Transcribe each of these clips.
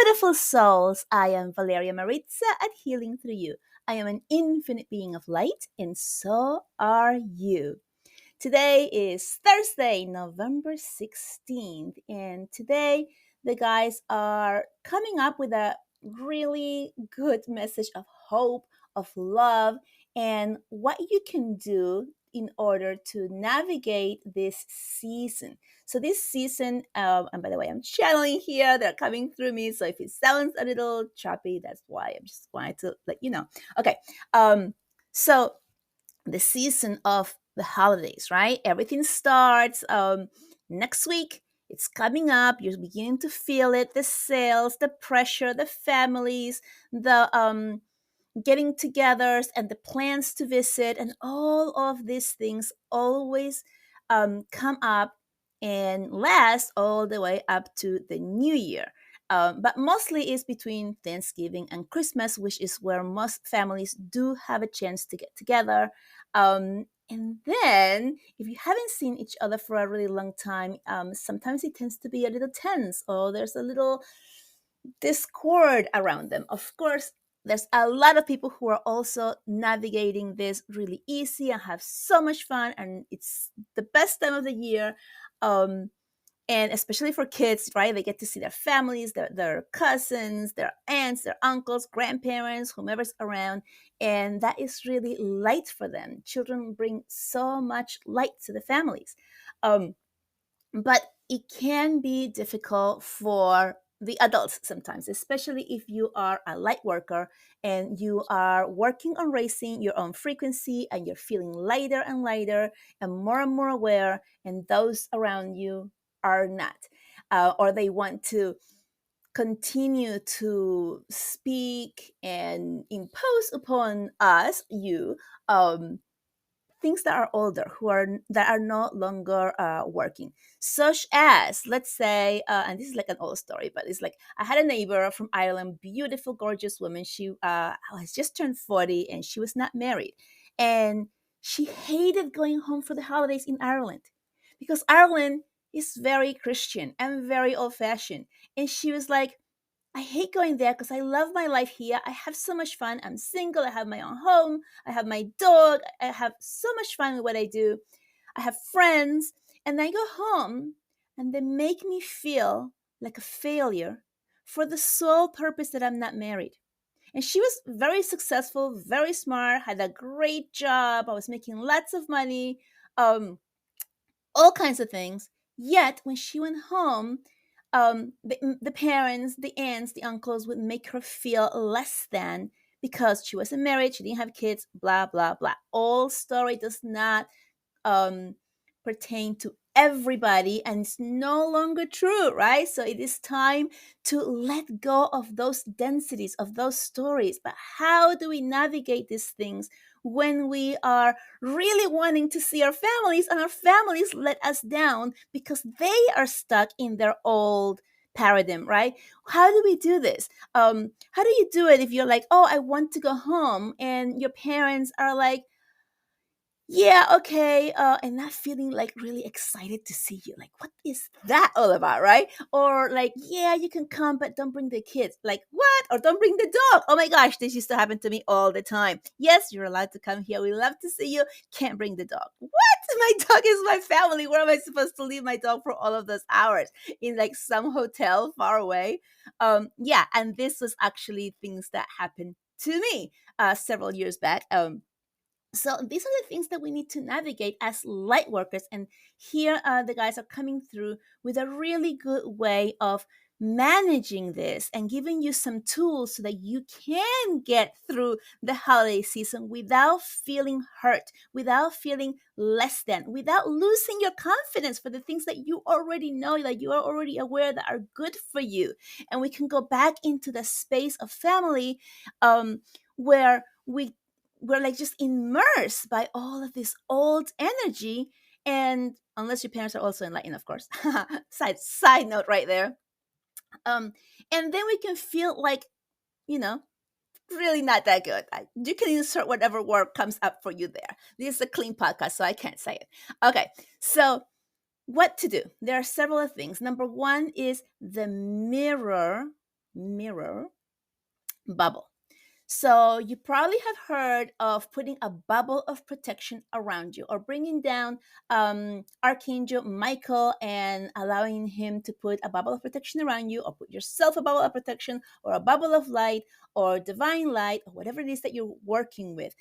beautiful souls. I am Valeria Maritza at Healing Through You. I am an infinite being of light, and so are you. Today is Thursday, November 16th, and today the guys are coming up with a really good message of hope, of love, and what you can do in order to navigate this season. So this season, and by the way, I'm channeling here, they're coming through me. So if it sounds a little choppy, that's why. I'm just wanted to let you know. Okay. So the season of the holidays, right? Everything starts next week. It's coming up. You're beginning to feel it. The sales, the pressure, the families, the getting togethers and the plans to visit, and all of these things always come up and last all the way up to the new year. But mostly it's between Thanksgiving and Christmas, which is where most families do have a chance to get together. And then, if you haven't seen each other for a really long time, sometimes it tends to be a little tense, or there's a little discord around them. Of course, there's a lot of people who are also navigating this really easy and have so much fun, and it's the best time of the year. And especially for kids, right? They get to see their families, their cousins, their aunts, their uncles, grandparents, whomever's around. And that is really light for them. Children bring so much light to the families. But it can be difficult for the adults sometimes, especially if you are a light worker and you are working on raising your own frequency and you're feeling lighter and lighter and more aware, and those around you are not, or they want to continue to speak and impose upon us, you, things that are older, that are no longer working, such as, let's say, and this is like an old story, but it's like I had a neighbor from Ireland, beautiful, gorgeous woman. She has just turned 40 and she was not married, and she hated going home for the holidays in Ireland because Ireland is very Christian and very old-fashioned, and she was like, I hate going there because I love my life here. I have so much fun. I'm single. I have my own home. I have my dog. I have so much fun with what I do. I have friends. And I go home and they make me feel like a failure for the sole purpose that I'm not married. And she was very successful, very smart, had a great job. I was making lots of money, all kinds of things. Yet when she went home, the parents, the aunts, the uncles would make her feel less than because she wasn't married, she didn't have kids, blah, blah, blah. All story does not um, pertain to everybody, and it's no longer true, right? So it is time to let go of those densities, of those stories. But how do we navigate these things when we are really wanting to see our families and our families let us down because they are stuck in their old paradigm, right? How do we do this? How do you do it if you're like, oh, I want to go home, and your parents are like, yeah, okay, and not feeling like really excited to see you. Like, what is that all about, right? Or like, yeah, you can come, but don't bring the kids. Like, what? Or don't bring the dog. Oh my gosh, this used to happen to me all the time. Yes, you're allowed to come here. We love to see you. Can't bring the dog. What? My dog is my family. Where am I supposed to leave my dog for all of those hours? In like some hotel far away? Yeah, and this was actually things that happened to me several years back. So these are the things that we need to navigate as light workers. And here the guys are coming through with a really good way of managing this and giving you some tools so that you can get through the holiday season without feeling hurt, without feeling less than, without losing your confidence for the things that you already know, that you are already aware that are good for you. And we can go back into the space of family where we're like just immersed by all of this old energy. And unless your parents are also enlightened, of course. Side note right there. And then we can feel like, you know, really not that good. You can insert whatever word comes up for you there. This is a clean podcast, so I can't say it. Okay, so what to do? There are several things. Number one is the mirror mirror bubble. So you probably have heard of putting a bubble of protection around you, or bringing down Archangel Michael and allowing him to put a bubble of protection around you, or put yourself a bubble of protection, or a bubble of light, or divine light, or whatever it is that you're working with.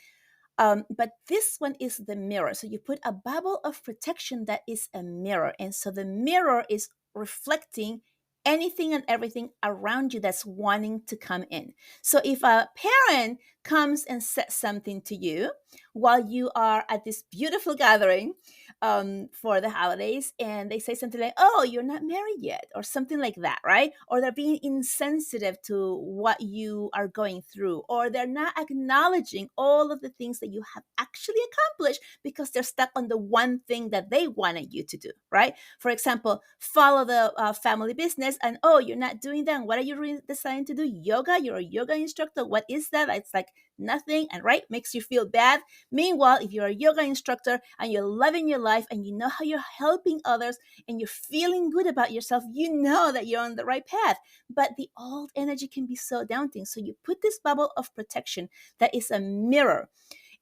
But this one is the mirror. So you put a bubble of protection that is a mirror. And so the mirror is reflecting anything and everything around you that's wanting to come in. So if a parent comes and says something to you while you are at this beautiful gathering for the holidays, and they say something like, oh, you're not married yet, or something like that, right? Or they're being insensitive to what you are going through, or they're not acknowledging all of the things that you have actually accomplished because they're stuck on the one thing that they wanted you to do, right? For example, follow the family business, and oh, you're not doing that. And what are you deciding to do? Yoga? You're a yoga instructor. What is that? It's like nothing, and right, makes you feel bad. Meanwhile, if you're a yoga instructor and you're loving your life and you know how you're helping others and you're feeling good about yourself, you know that you're on the right path. But the old energy can be so daunting. So you put this bubble of protection that is a mirror.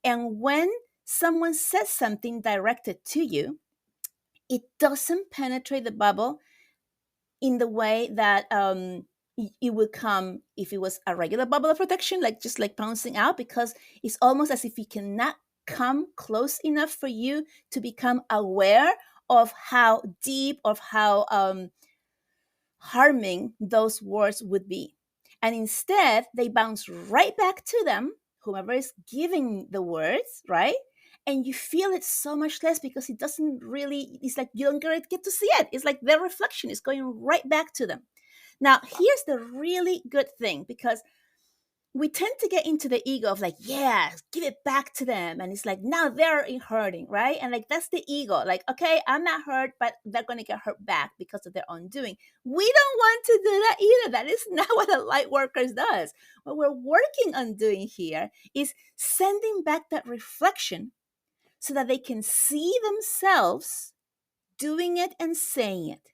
And when someone says something directed to you, it doesn't penetrate the bubble in the way that it would come if it was a regular bubble of protection, like just like bouncing out, because it's almost as if it cannot come close enough for you to become aware of how deep, of how harming those words would be. And instead, they bounce right back to them, whomever is giving the words, right? And you feel it so much less because it doesn't really, it's like you don't get to see it. It's like their reflection is going right back to them. Now, here's the really good thing, because we tend to get into the ego of like, yeah, give it back to them. And it's like, now they're hurting, right? And like, that's the ego. Like, okay, I'm not hurt, but they're going to get hurt back because of their own doing. We don't want to do that either. That is not what a light worker does. What we're working on doing here is sending back that reflection so that they can see themselves doing it and saying it.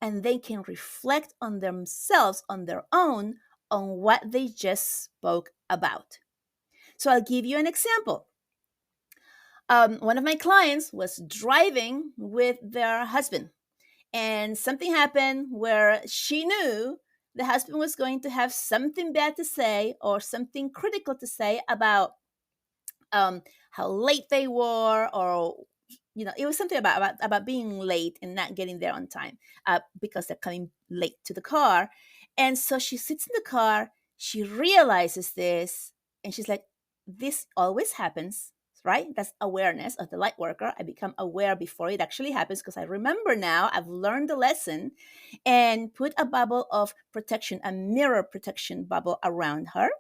And they can reflect on themselves on their own on what they just spoke about. So I'll give you an example. One of my clients was driving with their husband, and something happened where she knew the husband was going to have something bad to say or something critical to say about how late they were, or it was something about being late and not getting there on time because they're coming late to the car. And so she sits in the car, she realizes this, and she's like, this always happens, right? That's awareness of the light worker. I become aware before it actually happens because I remember now, I've learned the lesson, and put a bubble of protection, a mirror protection bubble around her.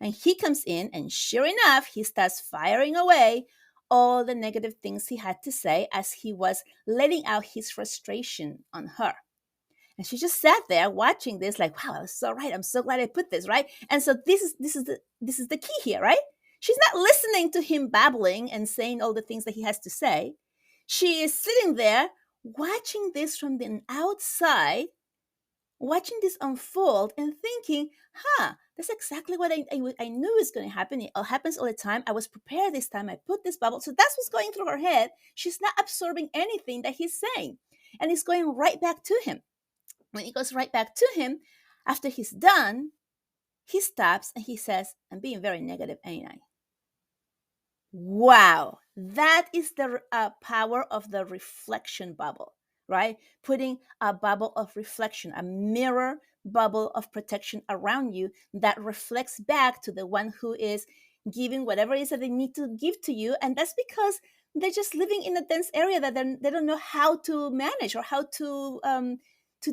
And he comes in, and sure enough, he starts firing away all the negative things he had to say as he was letting out his frustration on her. And she just sat there watching this, like, wow, I was so right. I'm so glad I put this, right? And so this is the key here, right? She's not listening to him babbling and saying all the things that he has to say. She is sitting there watching this from the outside, watching this unfold and thinking, that's exactly what I knew is going to happen. It all happens all the time. I was prepared this time. I put this bubble. So that's what's going through her head. She's not absorbing anything that he's saying. And it's going right back to him. When it goes right back to him, after he's done, he stops and he says, I'm being very negative, ain't I? Wow, that is the power of the reflection bubble, right? Putting a bubble of reflection, a mirror bubble of protection around you that reflects back to the one who is giving whatever it is that they need to give to you. And that's because they're just living in a dense area that they don't know how to manage or how to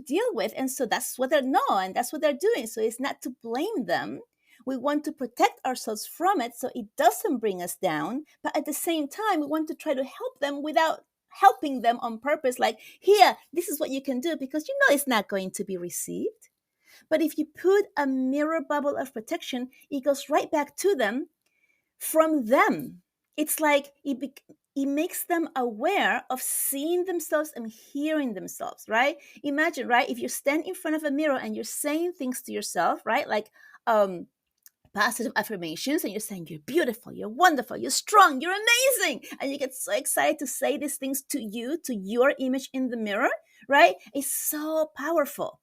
deal with. And so that's what they know, and that's what they're doing. So it's not to blame them. We want to protect ourselves from it so it doesn't bring us down. But at the same time, we want to try to help them without helping them on purpose. Like, here, this is what you can do, because you know it's not going to be received. But if you put a mirror bubble of protection, it goes right back to them from them. It's like it makes them aware of seeing themselves and hearing themselves, right? Imagine, right? If you stand in front of a mirror and you're saying things to yourself, right? Like positive affirmations, and you're saying you're beautiful, you're wonderful, you're strong, you're amazing. And you get so excited to say these things to you, to your image in the mirror, right? It's so powerful.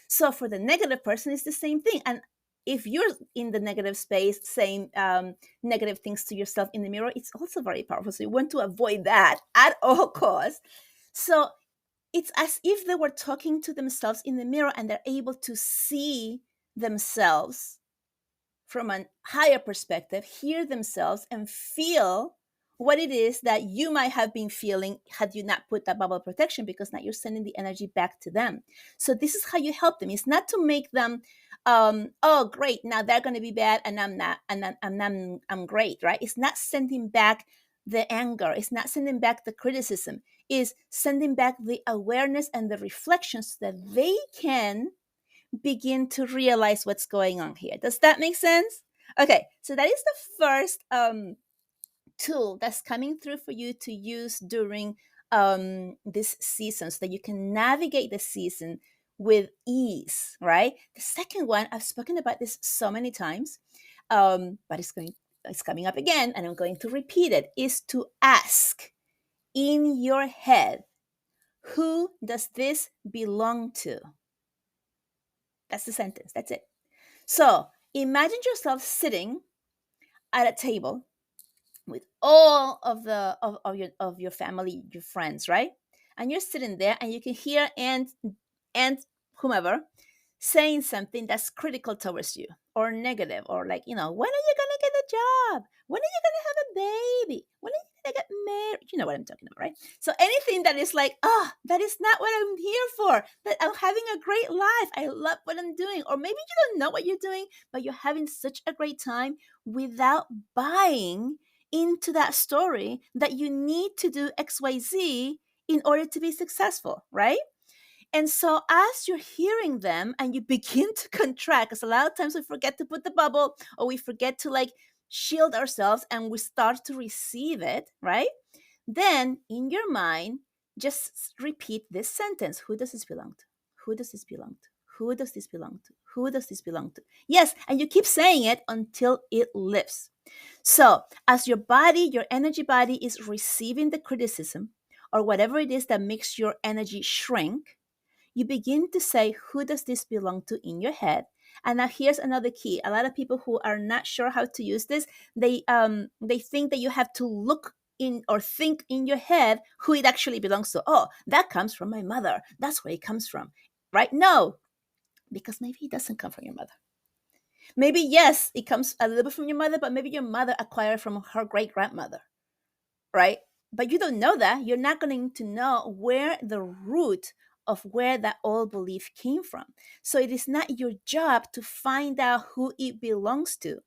So for the negative person, it's the same thing. And if you're in the negative space saying negative things to yourself in the mirror, it's also very powerful. So you want to avoid that at all costs. So it's as if they were talking to themselves in the mirror, and they're able to see themselves from a higher perspective, hear themselves, and feel what it is that you might have been feeling had you not put that bubble of protection, because now you're sending the energy back to them. So this is how you help them. It's not to make them oh great, now they're going to be bad and I'm not, and I'm great, right? It's not sending back the anger, it's not sending back the criticism, is sending back the awareness and the reflections so that they can begin to realize what's going on here. Does that make sense? Okay, so that is the first tool that's coming through for you to use during this season, so that you can navigate the season with ease, right? The second one, I've spoken about this so many times, but it's coming up again, and I'm going to repeat it, is to ask in your head, who does this belong to? That's the sentence. That's it. So imagine yourself sitting at a table with all of the of your family, your friends, right? And you're sitting there, and you can hear and whomever saying something that's critical towards you, or negative, or like, when are you gonna get a job? When are you gonna have a baby? When are you gonna get married? You know what I'm talking about, right? So anything that is like, that is not what I'm here for, that I'm having a great life, I love what I'm doing. Or maybe you don't know what you're doing, but you're having such a great time without buying into that story that you need to do XYZ in order to be successful, right? And so as you're hearing them and you begin to contract, because a lot of times we forget to put the bubble, or we forget to like shield ourselves, and we start to receive it, right? Then in your mind, just repeat this sentence. Who does this belong to? Who does this belong to? Who does this belong to? Who does this belong to? Yes, and you keep saying it until it lifts. So as your body, your energy body, is receiving the criticism or whatever it is that makes your energy shrink, you begin to say, who does this belong to, in your head. And now here's another key. A lot of people who are not sure how to use this, they think that you have to look in or think in your head who it actually belongs to. Oh, that comes from my mother. That's where it comes from, right? No, because maybe it doesn't come from your mother. Maybe, yes, it comes a little bit from your mother, but maybe your mother acquired from her great grandmother, right? But you don't know that. You're not going to know where the root of where that old belief came from. So it is not your job to find out who it belongs to.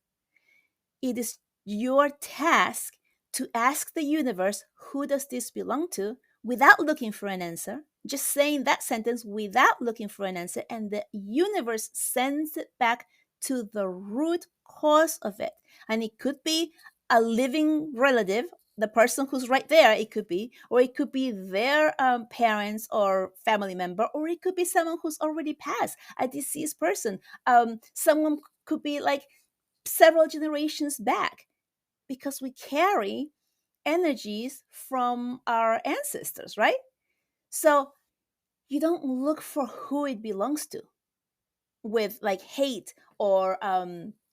It is your task to ask the universe, who does this belong to, without looking for an answer. Just saying that sentence without looking for an answer, and the universe sends it back to the root cause of it. And it could be a living relative, the person who's right there, it could be, or it could be their parents or family member, or it could be someone who's already passed, a deceased person. Someone could be like several generations back, because we carry energies from our ancestors, right? So you don't look for who it belongs to with like hate or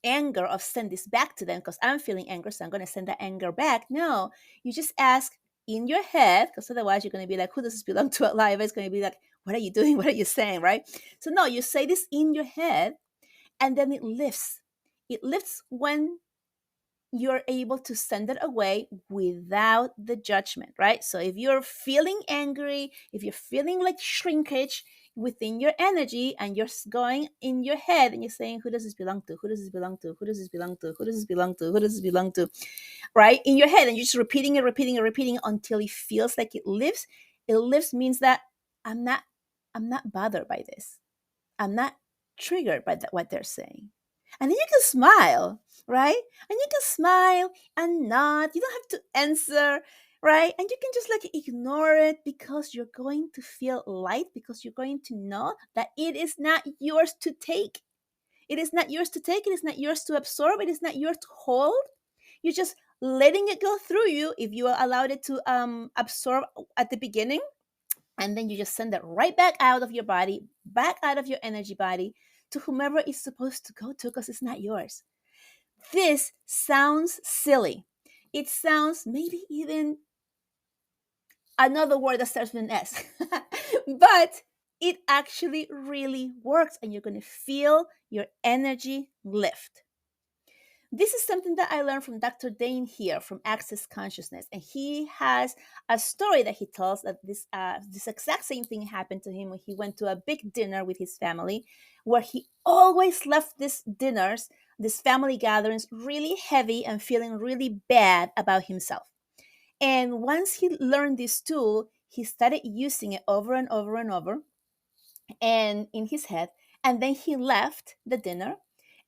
anger of send this back to them because I'm feeling anger, so I'm going to send that anger back. No, you just ask in your head, because otherwise you're going to be like, who does this belong to alive? It's going to be like, what are you doing? What are you saying, right? So no, you say this in your head, and then it lifts. It lifts when you're able to send it away without the judgment, right? So if you're feeling angry, if you're feeling like shrinkage within your energy, and you're going in your head and you're saying, who does this belong to? Who does this belong to? Who does this belong to? Who does this belong to? Who does this belong to? Right? In your head, and you're just repeating it, repeating it, repeating it until it feels like it lifts. It lifts means that I'm not bothered by this. I'm not triggered by what they're saying. And then you can smile, right? And you can smile and nod. You don't have to answer, right? And you can just like ignore it because you're going to feel light, because you're going to know that it is not yours to take. It is not yours to take. It is not yours to absorb. It is not yours to hold. You're just letting it go through you if you allowed it to absorb at the beginning. And then you just send it right back out of your body, back out of your energy body to whomever it's supposed to go to because it's not yours. This sounds silly. It sounds maybe even another word that starts with an S, but it actually really works and you're going to feel your energy lift. This is something that I learned from Dr. Dane here from Access Consciousness, and he has a story that he tells that this exact same thing happened to him when he went to a big dinner with his family, where he always left these dinners, these family gatherings, really heavy and feeling really bad about himself. And once he learned this tool, he started using it over and over and over and in his head. And then he left the dinner.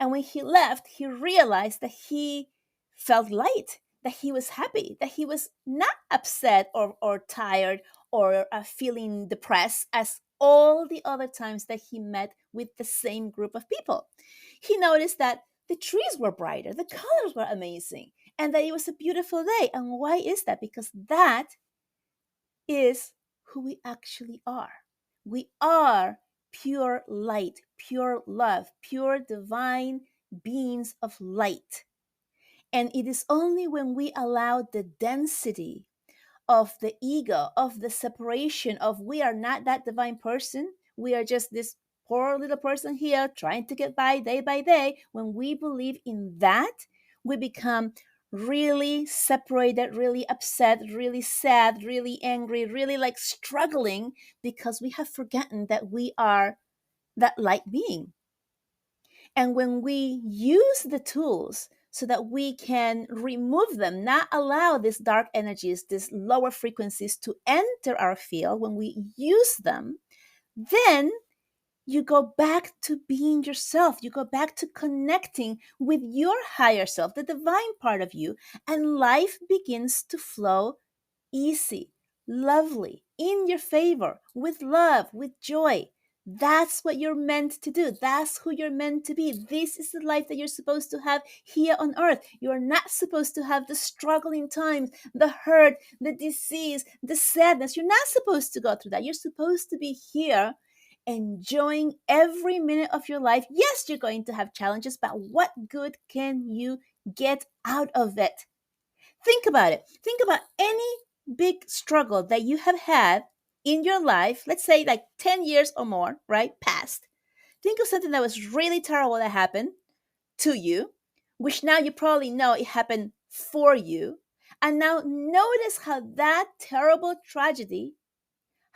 And when he left, he realized that he felt light, that he was happy, that he was not upset or tired or feeling depressed as all the other times that he met with the same group of people. He noticed that the trees were brighter, the colors were amazing, and that it was a beautiful day. And why is that? Because that is who we actually are. We are pure light, pure love, pure divine beings of light. And it is only when we allow the density of the ego, of the separation of we are not that divine person, we are just this poor little person here trying to get by day, when we believe in that, we become really separated, really upset, really sad, really angry, really like struggling because we have forgotten that we are that light being. And when we use the tools so that we can remove them, not allow these dark energies, these lower frequencies to enter our field, when we use them, then you go back to being yourself. You go back to connecting with your higher self, the divine part of you, and life begins to flow easy, lovely, in your favor, with love, with joy. That's what you're meant to do. That's who you're meant to be. This is the life that you're supposed to have here on earth. You're not supposed to have the struggling times, the hurt, the disease, the sadness. You're not supposed to go through that. You're supposed to be here enjoying every minute of your life. Yes, you're going to have challenges, but what good can you get out of it? Think about it. Think about any big struggle that you have had in your life, let's say like 10 years or more, right? Past. Think of something that was really terrible that happened to you, which now you probably know it happened for you. And now notice how that terrible tragedy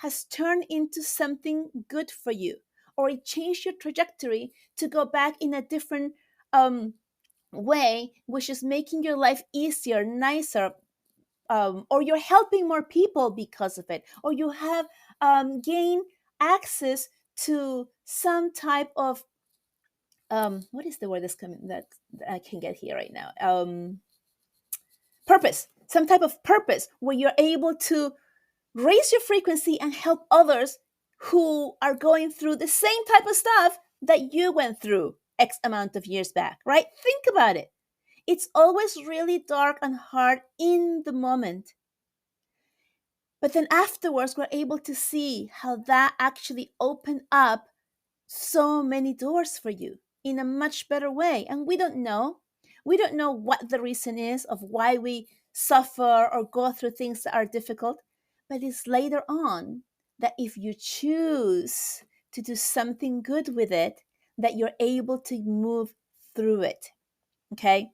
has turned into something good for you, or it changed your trajectory to go back in a different way, which is making your life easier, nicer, or you're helping more people because of it, or you have gained access to some type of what is the word that's coming that I can get here right now? Purpose, some type of purpose where you're able to raise your frequency and help others who are going through the same type of stuff that you went through X amount of years back, right? Think about it. It's always really dark and hard in the moment. But then afterwards, we're able to see how that actually opened up so many doors for you in a much better way. And we don't know. We don't know what the reason is of why we suffer or go through things that are difficult. But it's later on that if you choose to do something good with it, that you're able to move through it. Okay?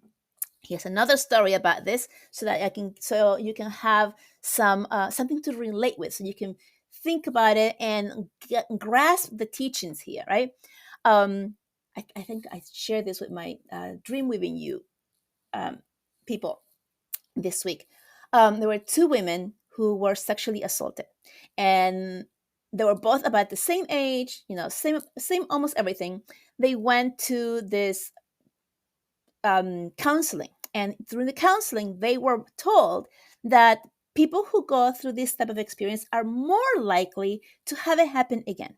Here's another story about this so you can have something to relate with, so you can think about it and grasp the teachings here, right? I think I shared this with my dream weaving you people this week. There were two women who were sexually assaulted, and they were both about the same age, same almost everything. They went to this counseling. And through the counseling, they were told that People who go through this type of experience are more likely to have it happen again.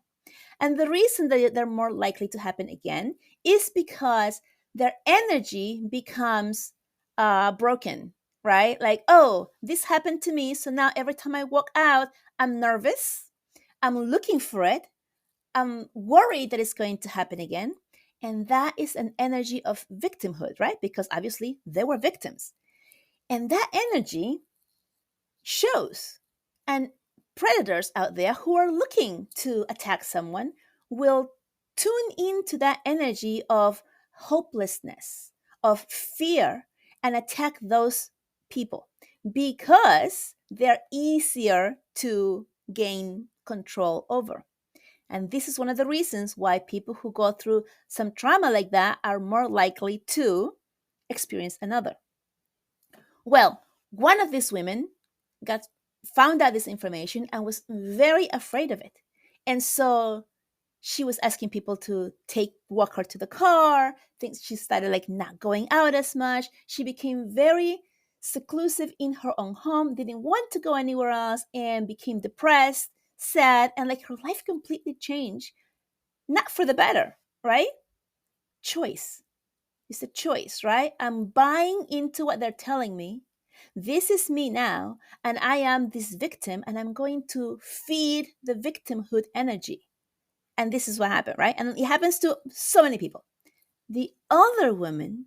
And the reason that they're more likely to happen again is because their energy becomes broken, right? Like, oh, this happened to me. So now every time I walk out, I'm nervous. I'm looking for it. I'm worried that it's going to happen again. And that is an energy of victimhood, right? Because obviously they were victims. And that energy shows. And predators out there who are looking to attack someone will tune into that energy of hopelessness, of fear, and attack those people because they're easier to gain control over. And this is one of the reasons why people who go through some trauma like that are more likely to experience another. Well, one of these women got found out this information and was very afraid of it. And so she was asking people to walk her to the car. Things she started like not going out as much. She became very seclusive in her own home, didn't want to go anywhere else, and became depressed, sad, and like her life completely changed. Not for the better, right? Choice. It's a choice, right? I'm buying into what they're telling me. This is me now, and I am this victim, and I'm going to feed the victimhood energy. And this is what happened, right? And it happens to so many people. The other woman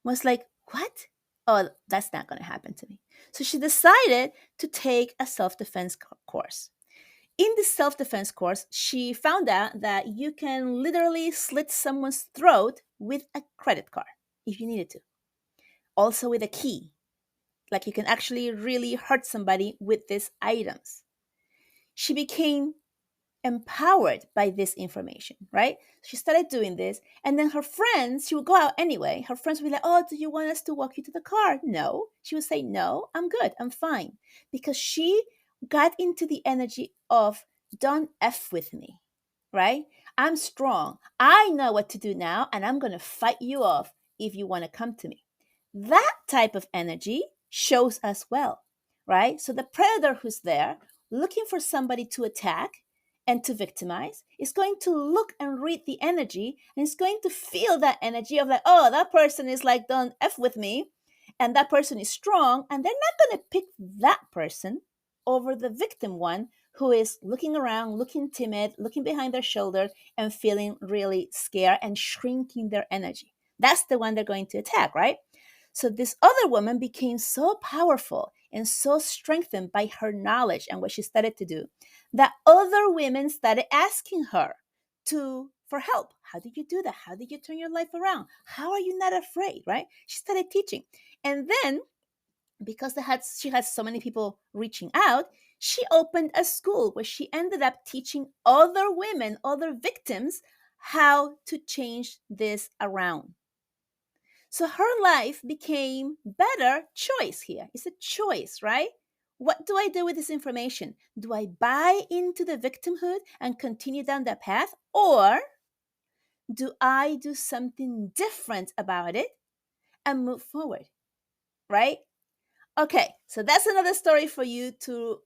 was like, what? Oh, that's not going to happen to me. So she decided to take a self defense course. In the self defense course, she found out that you can literally slit someone's throat with a credit card if you needed to. Also, with a key. Like you can actually really hurt somebody with these items. She became empowered by this information, right? She started doing this, and then her friends, she would go out anyway. Her friends would be like, oh, do you want us to walk you to the car? No. She would say, no, I'm good, I'm fine. Because she got into the energy of, don't F with me, right? I'm strong. I know what to do now, and I'm going to fight you off if you want to come to me. That type of energy shows us well, right? So the predator who's there looking for somebody to attack and to victimize is going to look and read the energy and is going to feel that energy of like, oh, that person is like, don't F with me. And that person is strong. And they're not going to pick that person over the victim one who is looking around, looking timid, looking behind their shoulder and feeling really scared and shrinking their energy. That's the one they're going to attack, right? So this other woman became so powerful and so strengthened by her knowledge and what she started to do that other women started asking her for help. How did you do that? How did you turn your life around? How are you not afraid, right? She started teaching. And then because she had so many people reaching out, she opened a school where she ended up teaching other women, other victims, how to change this around. So her life became better choice here. It's a choice, right? What do I do with this information? Do I buy into the victimhood and continue down that path? Or do I do something different about it and move forward, right? Okay, so that's another story for you to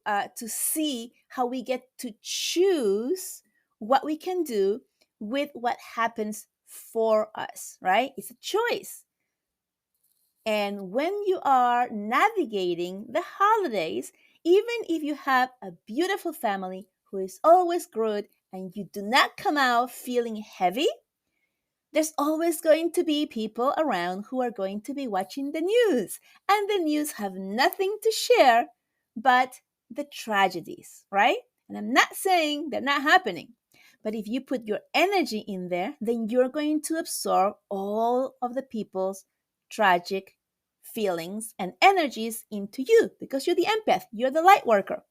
see how we get to choose what we can do with what happens for us, right? It's a choice. And when you are navigating the holidays, even if you have a beautiful family who is always good and you do not come out feeling heavy, there's always going to be people around who are going to be watching the news. And the news have nothing to share but the tragedies, right? And I'm not saying they're not happening. But if you put your energy in there, then you're going to absorb all of the people's tragic feelings and energies into you because you're the empath, you're the light worker.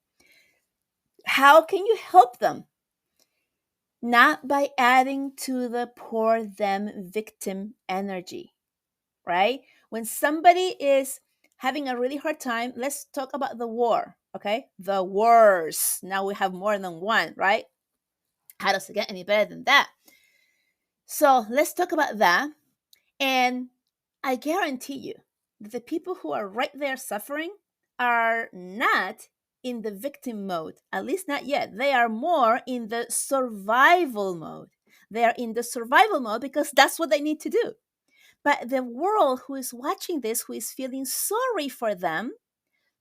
How can you help them? Not by adding to the poor them victim energy, right? When somebody is having a really hard time, let's talk about the war, okay? The wars. Now we have more than one, right? How does it get any better than that? So let's talk about that. And I guarantee you that the people who are right there suffering are not in the victim mode, at least not yet. They are more in the survival mode. They are in the survival mode because that's what they need to do. But the world who is watching this, who is feeling sorry for them,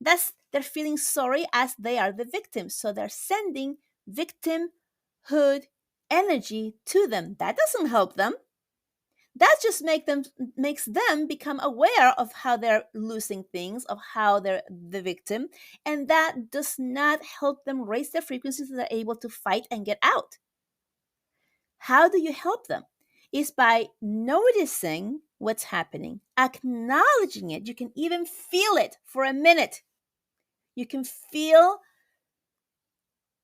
they're feeling sorry as they are the victims. So they're sending victimhood energy to them. That doesn't help them. That just makes them become aware of how they're losing things, of how they're the victim, and that does not help them raise their frequencies so they're able to fight and get out. How do you help them? Is by noticing what's happening, acknowledging it. You can even feel it for a minute. You can feel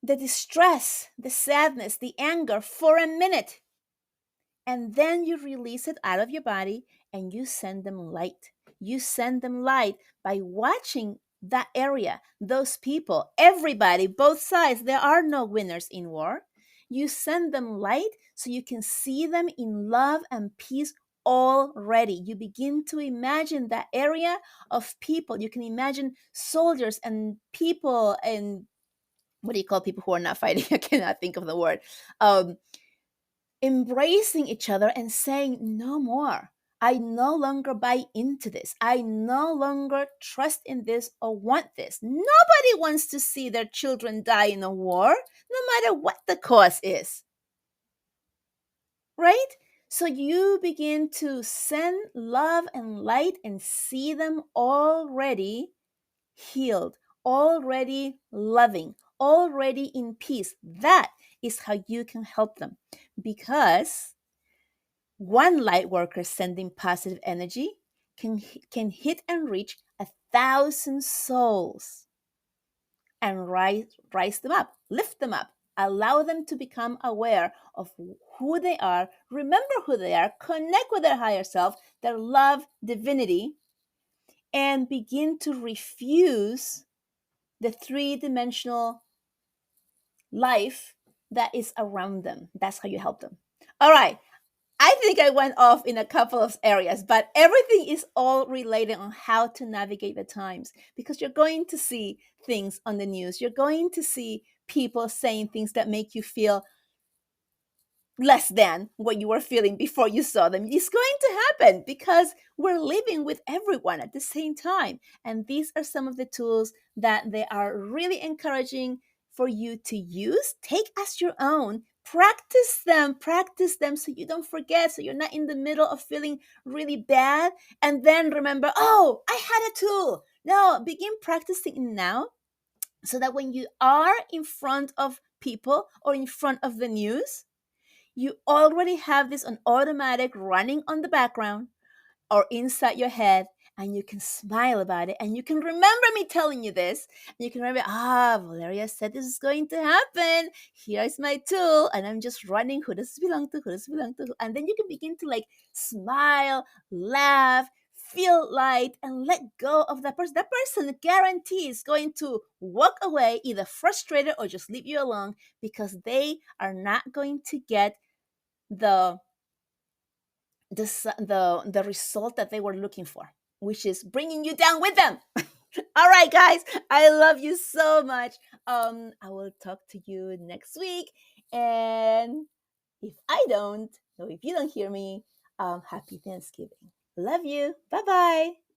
the distress, the sadness, the anger for a minute. And then you release it out of your body and you send them light. You send them light by watching that area, those people, everybody, both sides. There are no winners in war. You send them light so you can see them in love and peace already. You begin to imagine that area of people. You can imagine soldiers and people and what do you call people who are not fighting? I cannot think of the word. Embracing each other and saying, no more. I no longer buy into this. I no longer trust in this or want this. Nobody wants to see their children die in a war, no matter what the cause is. Right? So you begin to send love and light and see them already healed, already loving, already in peace. That is how you can help them, because one light worker sending positive energy can hit and reach 1,000 souls and rise them up, lift them up, allow them to become aware of who they are, remember who they are, connect with their higher self, their love, divinity, and begin to refuse the three-dimensional life that is around them. That's how you help them. All right. I think I went off in a couple of areas, but everything is all related on how to navigate the times, because you're going to see things on the news. You're going to see people saying things that make you feel less than what you were feeling before you saw them. It's going to happen because we're living with everyone at the same time. And these are some of the tools that they are really encouraging for you to use. Take as your own. Practice them so you don't forget, so you're not in the middle of feeling really bad and then remember, oh, I had a tool. No, begin practicing now so that when you are in front of people or in front of the news, you already have this on automatic running on the background or inside your head, and you can smile about it, and you can remember me telling you this, and you can remember, Valeria said this is going to happen. Here's my tool, and I'm just running. Who does this belong to? Who does this belong to? And then you can begin to like smile, laugh, feel light, and let go of that person. That person guarantees going to walk away either frustrated or just leave you alone, because they are not going to get the the result that they were looking for, which is bringing you down with them. All right, guys, I love you so much. I will talk to you next week, and if I don't, or if you don't hear me, happy Thanksgiving. Love you. Bye bye.